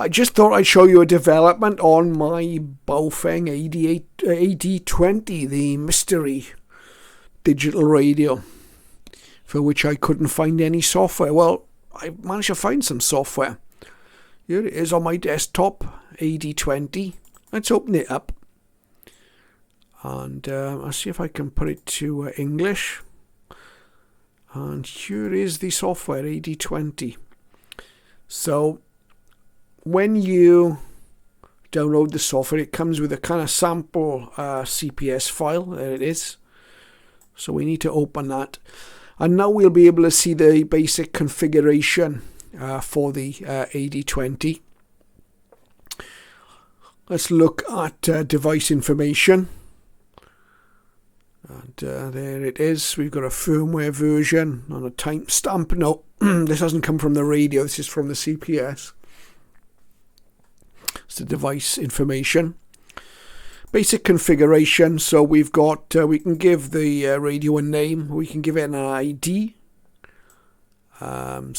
I just thought I'd show you a development on my Baofeng AD20, the mystery digital radio, for which I couldn't find any software. Well, I managed to find some software. Here it is on my desktop, AD20. Let's open it up. And I'll see if I can put it to English. And here is the software, AD20. So when you download the software, it comes with a kind of sample CPS file. There it is. So we need to open that. And now we'll be able to see the basic configuration for the AD20. Let's look at device information. And there it is. We've got a firmware version on a timestamp. No, this hasn't come from the radio. This is from the CPS. It's the device information. Basic configuration. So we've got, we can give the radio a name. We can give it an ID. I'll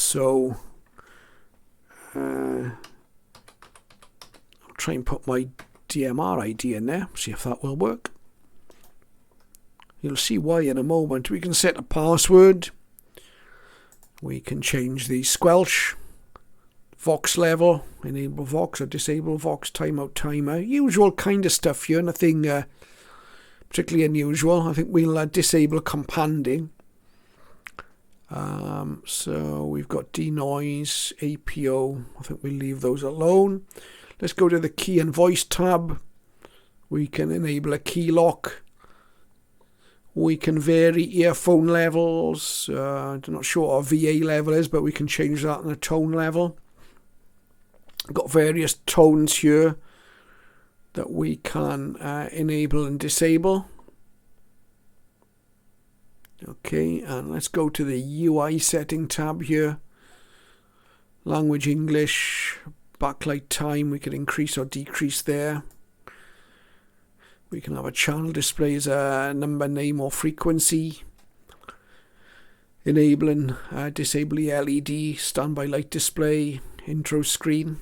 try and put my DMR ID in there. See if that will work. You'll see why in a moment. We can set a password. We can change the squelch, Vox level, enable Vox or disable Vox, timeout, timer. Usual kind of stuff here, nothing particularly unusual. I think we'll disable companding. So we've got denoise, APO. I think we'll leave those alone. Let's go to the key and voice tab. We can enable a key lock. We can vary earphone levels. I'm not sure what our VA level is, but we can change that in a tone level. We've got various tones here that we can enable and disable. Okay, and let's go to the UI setting tab here. Language English, backlight time, we can increase or decrease there. We can have a channel display as a number, name or frequency. Enabling, disable the LED, standby light display, intro screen.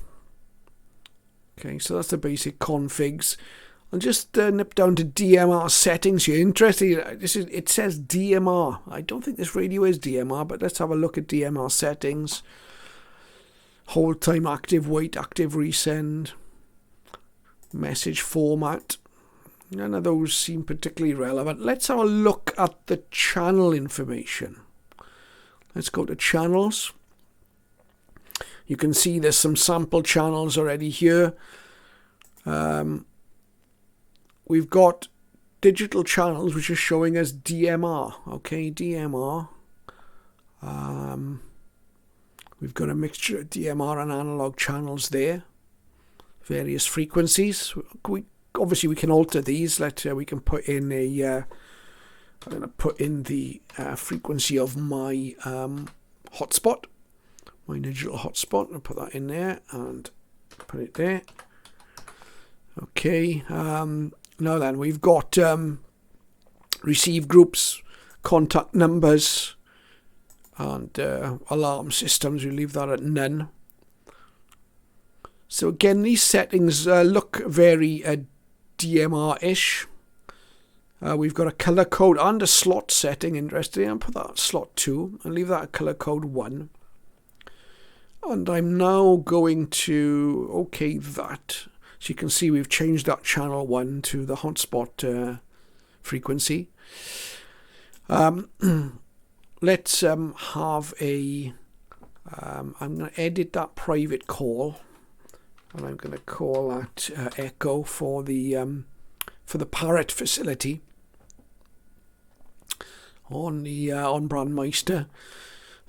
Okay, so that's the basic configs. I'll just nip down to DMR settings here. Interesting, it says DMR. I don't think this radio is DMR, but let's have a look at DMR settings. Hold time, active wait, active resend, message format. None of those seem particularly relevant. Let's have a look at the channel information. Let's go to channels. You can see there's some sample channels already here. We've got digital channels which are showing as DMR. Okay, DMR. We've got a mixture of DMR and analog channels there. Various frequencies. Obviously we can alter these. We can put in a I'm going to put in the frequency of my hotspot, my digital hotspot. I'll put that in there and put it there. Okay, now then we've got receive groups, contact numbers and alarm systems. We leave that at none. So again, these settings look very DMR-ish. We've got a color code and a slot setting. Interesting. I'll put that at slot 2 and leave that at color code 1. And I'm now going to OK that. So you can see we've changed that channel 1 to the hotspot frequency. Let's have a. I'm going to edit that private call. And I'm going to call that Echo for the Parrot facility on the on Brandmeister.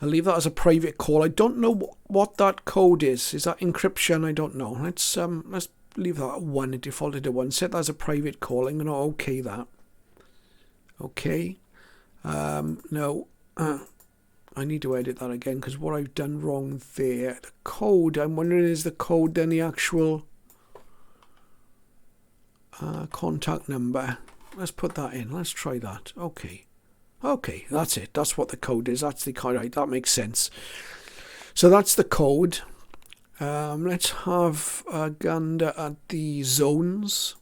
I'll leave that as a private call. I don't know what that code is. Is that encryption? I don't know. Let's leave that at 1. It defaulted to 1. Set that as a private call. I'm going to OK that. Okay. No. I need to edit that again because what I've done wrong there. The code, I'm wondering, is the code then the actual contact number? Let's put that in. Let's try that. Okay. Okay, that's it. That's what the code is. That's the code. Right, that makes sense. So that's the code. Let's have a gander at the zones.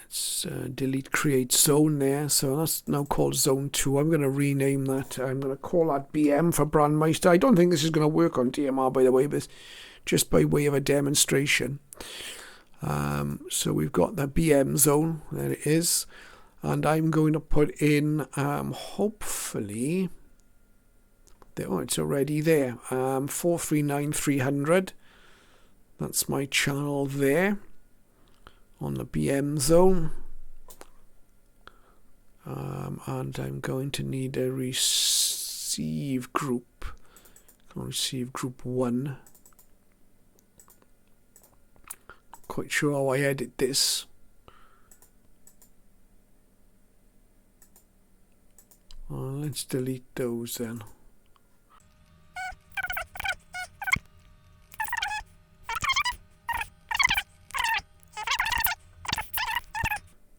Let's delete create zone there. So that's now called zone 2. I'm going to rename that. I'm going to call that BM for Brandmeister. I don't think this is going to work on DMR, by the way, but just by way of a demonstration. So we've got the BM zone. There it is. And I'm going to put in, hopefully, oh, it's already there. 439300. That's my channel there on the BM zone. And I'm going to need a receive group. Receive group 1. Quite sure how I edit this. Let's delete those then.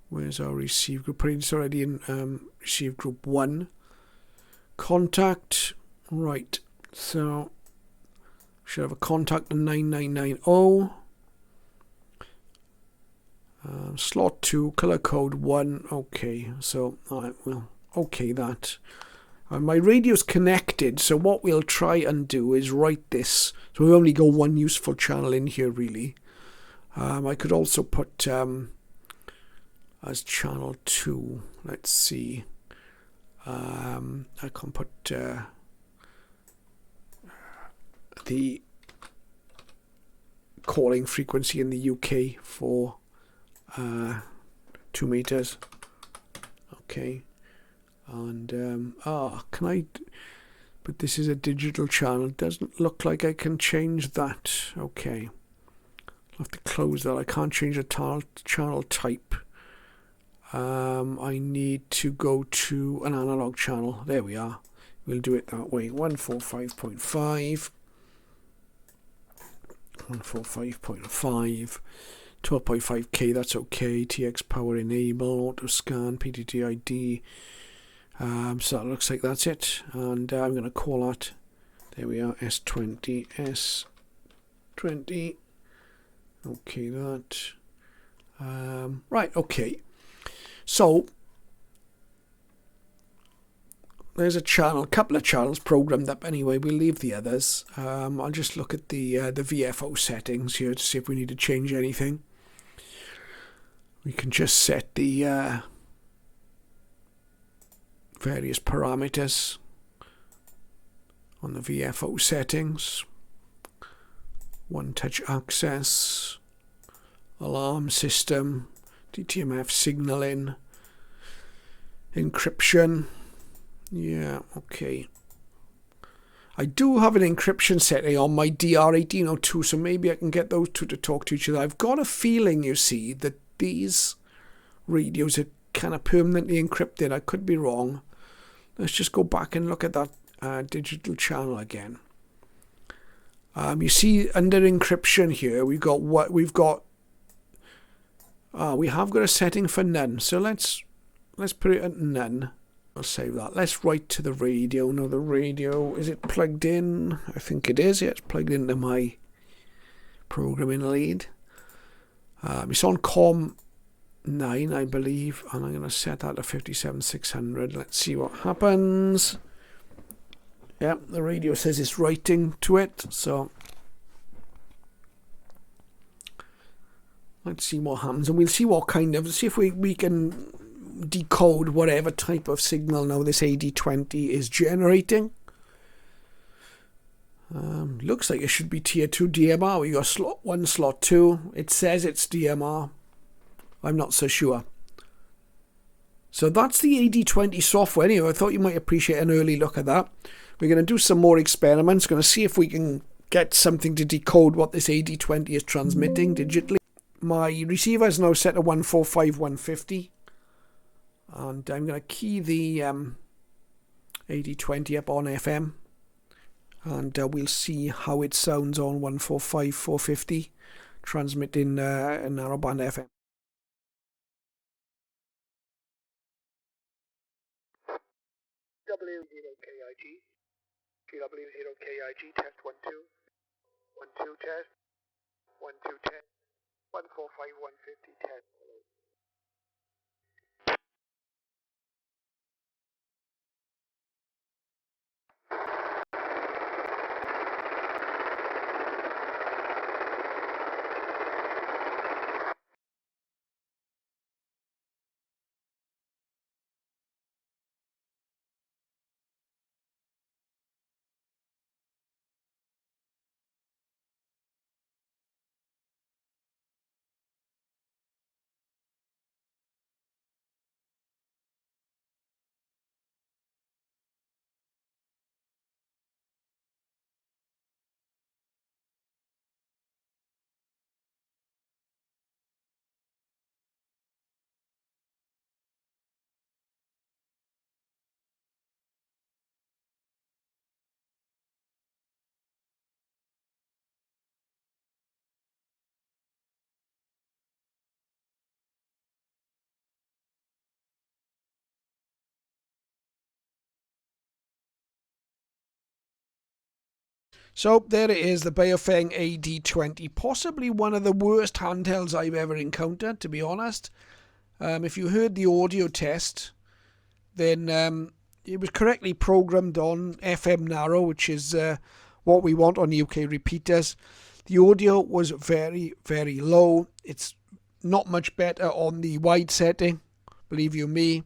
Where's our receive group? It's already in receive group 1. Contact. Right. So should have a contact in 9990. Slot 2, color code 1. Okay. So I will okay that. My radio's connected. So what we'll try and do is write this. So we only got one useful channel in here really. I could also put as channel 2. Let's see. I can put the calling frequency in the UK for 2 meters. Okay. And can I? But this is a digital channel. It doesn't look like I can change that. Okay. I'll have to close that. I can't change the channel type. I need to go to an analog channel. There we are. We'll do it that way. 145.5. 145.5. 12.5K, that's okay. TX power enable, auto scan, PTT ID. So that looks like that's it. And I'm going to call that. There we are. S20. S20. Okay, that. Right, okay. So there's a couple of channels programmed up anyway. We'll leave the others. I'll just look at the VFO settings here to see if we need to change anything. We can just set the various parameters on the VFO settings. One touch access, alarm system, DTMF signaling, encryption. Yeah, okay. I do have an encryption setting on my DR1802, so maybe I can get those two to talk to each other. I've got a feeling, you see, that these radios are kind of permanently encrypted. I could be wrong. Let's just go back and look at that digital channel again. You see under encryption here, we have got a setting for none. So let's put it at none. I'll save that. Let's write to the radio. Now the radio, is it plugged in? I think it is. Yeah, it's plugged into my programming lead. It's on COM 9, I believe, and I'm going to set that to 57600. Let's see what happens. Yeah, the radio says it's writing to it, so let's see what happens, and we'll see what see if we can decode whatever type of signal now this AD20 is generating. Looks like it should be tier 2 DMR. We got slot 1, slot 2. It says it's DMR. I'm not so sure. So that's the AD20 software. Anyway, I thought you might appreciate an early look at that. We're going to do some more experiments. Going to see if we can get something to decode what this AD20 is transmitting digitally. My receiver is now set to 145.150. And I'm going to key the AD20 up on FM. And we'll see how it sounds on 145.450, transmitting narrowband FM. GW0KIG, test 1 2, 1 2 test. 1210, 145, 150, 10. So there it is, the Baofeng AD20, possibly one of the worst handhelds I've ever encountered, to be honest. If you heard the audio test, then it was correctly programmed on FM narrow, which is what we want on UK repeaters. The audio was very, very low. It's not much better on the wide setting, believe you me.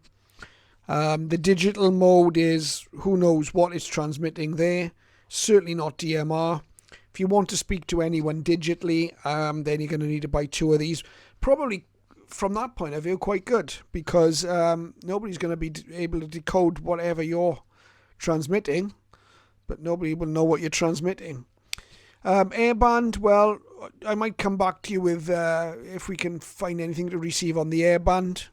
The digital mode is, who knows what it's transmitting there. Certainly not DMR. If you want to speak to anyone digitally, then you're going to need to buy 2 of these. Probably, from that point of view, quite good, because nobody's going to be able to decode whatever you're transmitting, but nobody will know what you're transmitting. Airband, well, I might come back to you with if we can find anything to receive on the airband.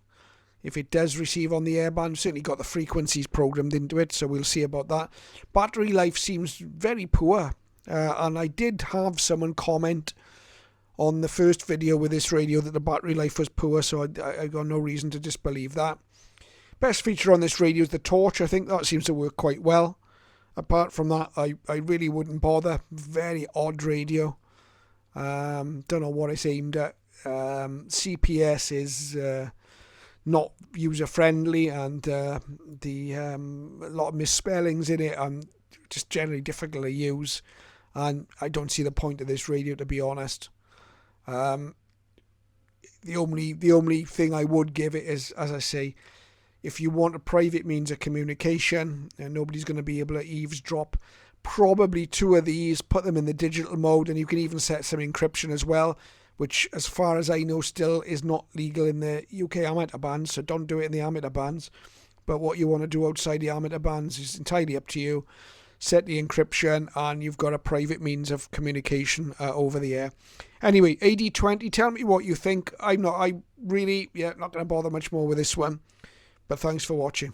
If it does receive on the airband, certainly got the frequencies programmed into it, so we'll see about that. Battery life seems very poor, and I did have someone comment on the first video with this radio that the battery life was poor, so I got no reason to disbelieve that. Best feature on this radio is the torch. I think that seems to work quite well. Apart from that, I really wouldn't bother. Very odd radio. Don't know what it's aimed at. CPS is not user friendly, and a lot of misspellings in it, and just generally difficult to use. And I don't see the point of this radio, to be honest. The only thing I would give it is, as I say, if you want a private means of communication and nobody's going to be able to eavesdrop, probably 2 of these, put them in the digital mode, and you can even set some encryption as well, which, as far as I know, still is not legal in the UK amateur bands, so don't do it in the amateur bands. But what you want to do outside the amateur bands is entirely up to you. Set the encryption, and you've got a private means of communication over the air. Anyway, AD20, tell me what you think. Not going to bother much more with this one. But thanks for watching.